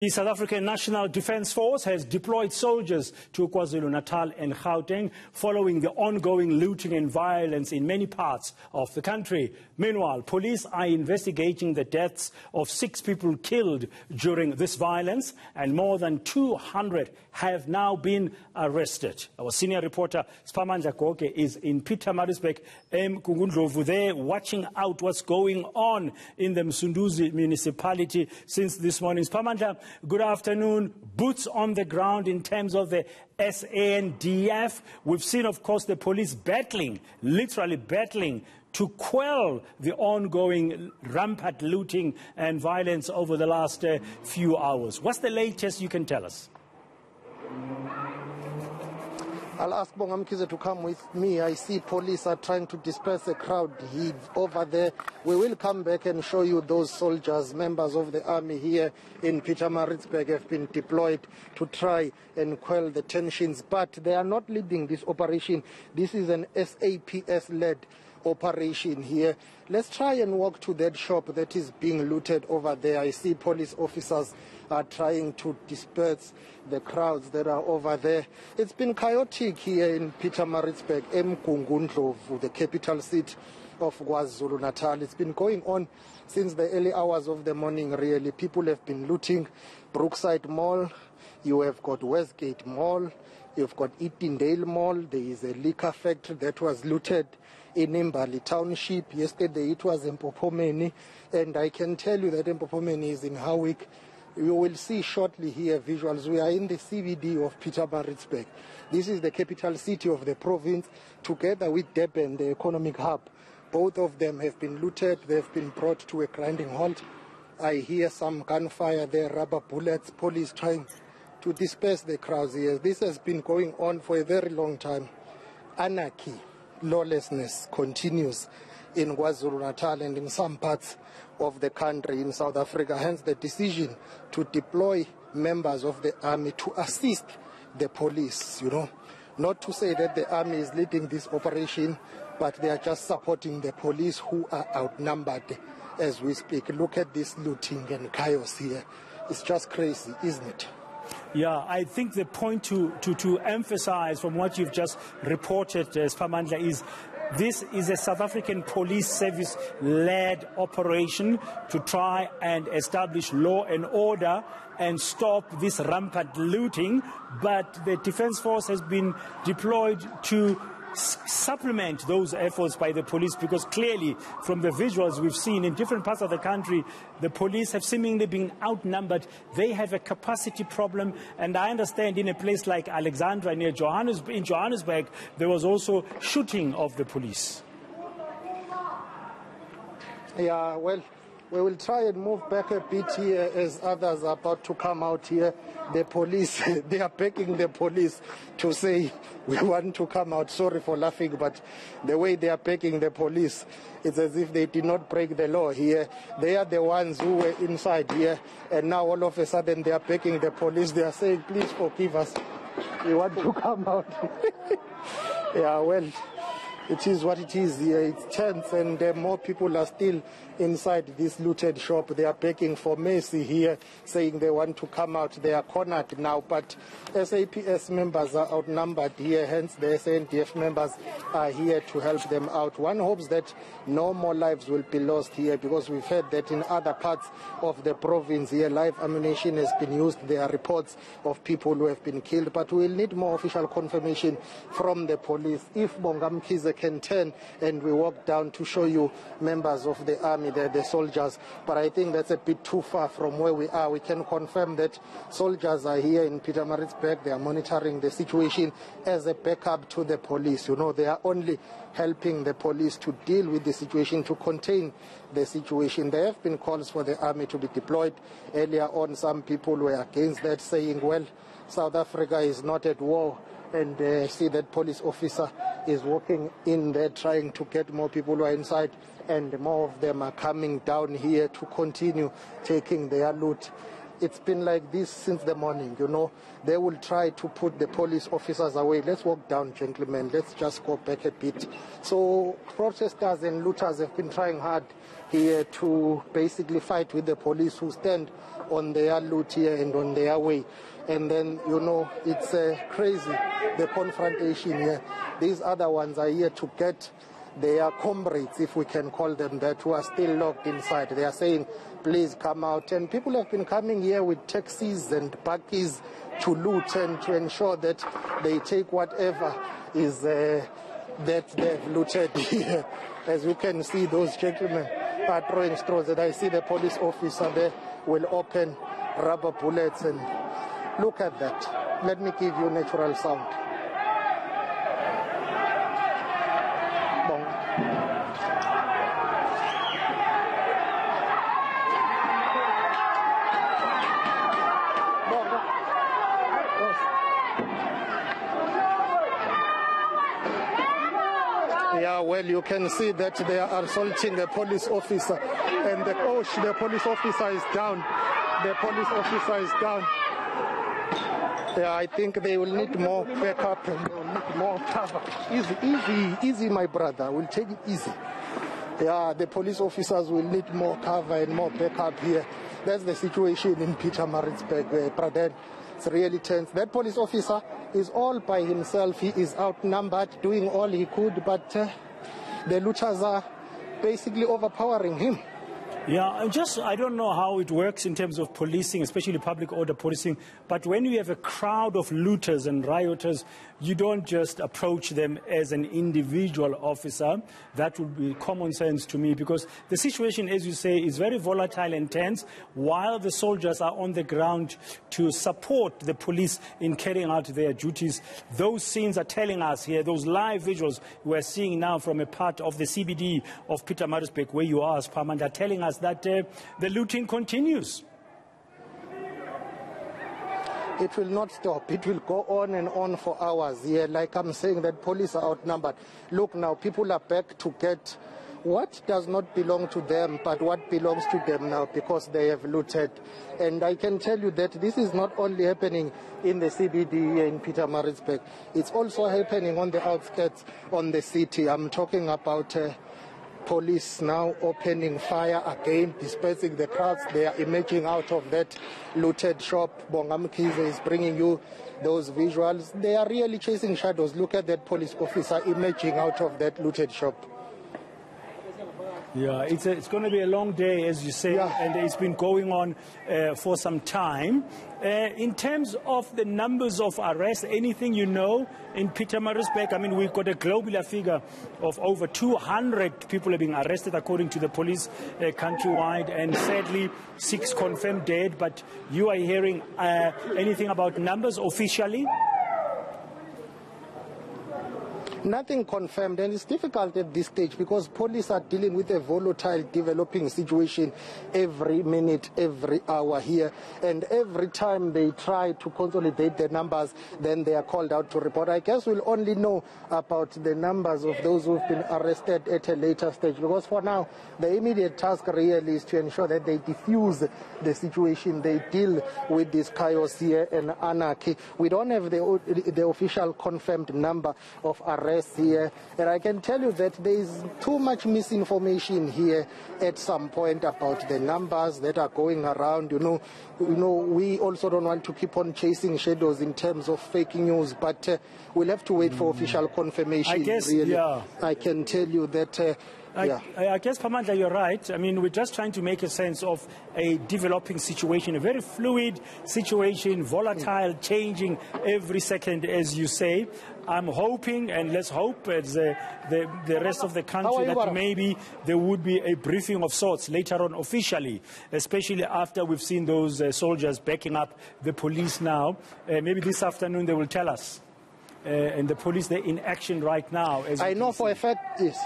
The South African National Defence Force has deployed soldiers to KwaZulu-Natal and Gauteng following the ongoing looting and violence in many parts of the country. Meanwhile, police are investigating the deaths of 6 people killed during this violence, and more than 200 have now been arrested. Our senior reporter Siphamandla Goge is in Pietermaritzburg, Mkungundlovu, there watching out what's going on in the Msunduzi municipality since this morning. Siphamandla, good afternoon. Boots on the ground in terms of the SANDF. We've seen, of course, the police battling, literally battling, to quell the ongoing rampant looting and violence over the last few hours. What's the latest you can tell us? I'll ask Bongamkize to come with me. I see police are trying to disperse the crowd over there. We will come back and show you those soldiers, members of the army here in Pietermaritzburg have been deployed to try and quell the tensions. But they are not leading this operation. This is an SAPS-led operation here. Let's try and walk to that shop that is being looted over there. I see police officers are trying to disperse the crowds that are over there. It's been chaotic here in Pietermaritzburg, Mkungundlovu, the capital seat of KwaZulu-Natal. It's been going on since the early hours of the morning, really. People have been looting Brookside Mall, you have got Westgate Mall, you've got Etindale Mall, there is a liquor factory that was looted in Imbali Township. Yesterday it was in Mpopomeni, and I can tell you that Mpopomeni is in Howick. You will see shortly here visuals. We are in the CBD of Pietermaritzburg. This is the capital city of the province, together with Durban, the economic hub. Both of them have been looted. They have been brought to a grinding halt. I hear some gunfire there, rubber bullets, police trying to disperse the crowds here. This has been going on for a very long time. Anarchy, lawlessness continues in KwaZulu-Natal and in some parts of the country in South Africa. Hence the decision to deploy members of the army to assist the police, Not to say that the army is leading this operation, but they are just supporting the police who are outnumbered as we speak. Look at this looting and chaos here. It's just crazy, isn't it? Yeah, I think the point to emphasize from what you've just reported, Siphamandla, is this is a South African police service-led operation to try and establish law and order and stop this rampant looting. But the Defence Force has been deployed to supplement those efforts by the police, because clearly from the visuals we've seen in different parts of the country, the police have seemingly been outnumbered. They have a capacity problem, and I understand in a place like Alexandra near Johannesburg, there was also shooting of the police. Yeah, well, we will try and move back a bit here as others are about to come out here. The police, they are begging the police to say, we want to come out. Sorry for laughing, but the way they are begging the police, it's as if they did not break the law here. They are the ones who were inside here, and now all of a sudden they are begging the police. They are saying, please forgive us. We want to come out. Yeah, well, it is what it is here. It's tense, and more people are still inside this looted shop. They are begging for mercy here, saying they want to come out. They are cornered now, but SAPS members are outnumbered here. Hence, the SANDF members are here to help them out. One hopes that no more lives will be lost here, because we've heard that in other parts of the province here, live ammunition has been used. There are reports of people who have been killed, but we'll need more official confirmation from the police. If Bongamkize can turn and we walk down to show you members of the army, the soldiers, but I think that's a bit too far from where we are. We can confirm that soldiers are here in Pietermaritzburg. They are monitoring the situation as a backup to the police. They are only helping the police to deal with the situation, to contain the situation. There have been calls for the army to be deployed. Earlier on, some people were against that, saying, well, South Africa is not at war. And see that police officer is walking in there trying to get more people who are inside, and more of them are coming down here to continue taking their loot. it's been like this since the morning, you know. They will try to put the police officers away. Let's walk down, gentlemen. Let's just go back a bit. So protesters and looters have been trying hard here to basically fight with the police who stand on their loot here and on their way. And then, you know, it's crazy, the confrontation here. These other ones are here to get their comrades, if we can call them that, who are still locked inside. They are saying, please come out. And people have been coming here with taxis and buggies to loot and to ensure that they take whatever is that they've looted here. As you can see, those gentlemen are throwing straws. And I see the police officer there will open rubber bullets. And look at that. Let me give you natural sound. Yeah, well, you can see that they are assaulting a police officer, and the police officer is down. The police officer is down. Yeah, I think they will need more backup and they will need more cover. Easy, my brother. We'll take it easy. Yeah, the police officers will need more cover and more backup here. That's the situation in Pietermaritzburg, Praden. It's really tense. That police officer is all by himself. He is outnumbered, doing all he could, but the looters are basically overpowering him. Yeah, I don't know how it works in terms of policing, especially public order policing, but when you have a crowd of looters and rioters, you don't just approach them as an individual officer. That would be common sense to me, because the situation, as you say, is very volatile and tense, while the soldiers are on the ground to support the police in carrying out their duties. Those scenes are telling us here, those live visuals we're seeing now from a part of the CBD of Pietermaritzburg, where you are, Siphamandla, are telling us that the looting continues. It will not stop. It will go on and on for hours. Yeah, like I'm saying, that police are outnumbered. Look now, people are back to get what does not belong to them, but what belongs to them now, because they have looted. And I can tell you that this is not only happening in the CBD here in Pietermaritzburg. It's also happening on the outskirts, on the city. I'm talking about police now opening fire again, dispersing the crowds. They are emerging out of that looted shop. Bongam Kize is bringing you those visuals. They are really chasing shadows. Look at that police officer emerging out of that looted shop. Yeah, it's going to be a long day, as you say, yeah. And it's been going on for some time. In terms of the numbers of arrests, anything you know in Pietermaritzburg? I mean, we've got a global figure of over 200 people are being arrested, according to the police countrywide, and sadly, 6 confirmed dead. But you are hearing anything about numbers officially? Nothing confirmed, and it's difficult at this stage because police are dealing with a volatile developing situation every minute, every hour here, and every time they try to consolidate the numbers, then they are called out to report. I guess we'll only know about the numbers of those who've been arrested at a later stage, because for now the immediate task really is to ensure that they diffuse the situation, they deal with this chaos here and anarchy. We don't have the official confirmed number of arrests here, and I can tell you that there is too much misinformation here at some point about the numbers that are going around. You know, we also don't want to keep on chasing shadows in terms of fake news, but we'll have to wait for official confirmation. I guess, really. Yeah. I can tell you that. I guess, Siphamandla, you're right. I mean, we're just trying to make a sense of a developing situation, a very fluid situation, volatile, changing every second, as you say. I'm hoping, and let's hope as the rest of the country, that maybe there would be a briefing of sorts later on officially, especially after we've seen those soldiers backing up the police now. Maybe this afternoon they will tell us. And the police, they're in action right now. As I know for a fact, yes.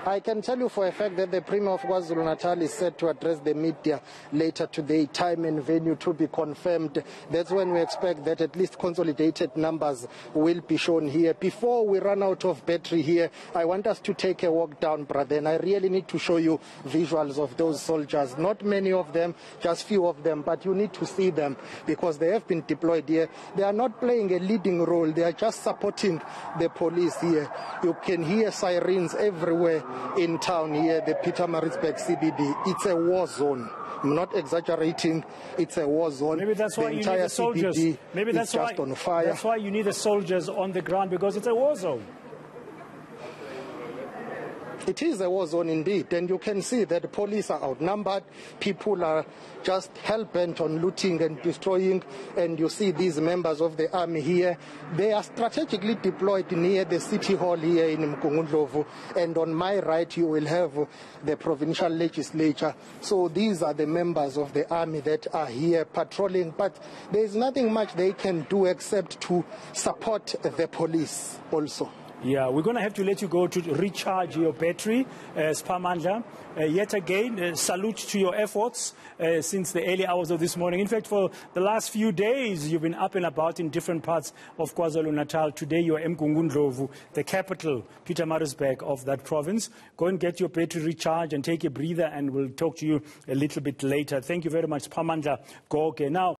I can tell you for a fact that the Premier of KwaZulu-Natal is set to address the media later today, time and venue to be confirmed. That's when we expect that at least consolidated numbers will be shown here. Before we run out of battery here, I want us to take a walk down, brother, and I really need to show you visuals of those soldiers. Not many of them, just few of them, but you need to see them because they have been deployed here. They are not playing a leading role, they are just supporting the police here. You can hear sirens everywhere in town here, the Pietermaritzburg CBD. It's a war zone. I'm not exaggerating. It's a war zone. Maybe that's why you need the soldiers. Maybe that's why, on fire. That's why you need the soldiers on the ground, because it's a war zone. It is a war zone indeed, and you can see that the police are outnumbered. People are just hell-bent on looting and destroying, and you see these members of the army here. They are strategically deployed near the city hall here in Mkungundlovu, and on my right you will have the provincial legislature. So these are the members of the army that are here patrolling, but there is nothing much they can do except to support the police also. Yeah, we're going to have to let you go to recharge your battery, Siphamandla. Yet again, salute to your efforts since the early hours of this morning. In fact, for the last few days, you've been up and about in different parts of KwaZulu-Natal. Today, you're eMkungundlovu, the capital, Pietermaritzburg of that province. Go and get your battery recharged and take a breather, and we'll talk to you a little bit later. Thank you very much, Siphamandla Goge. Now,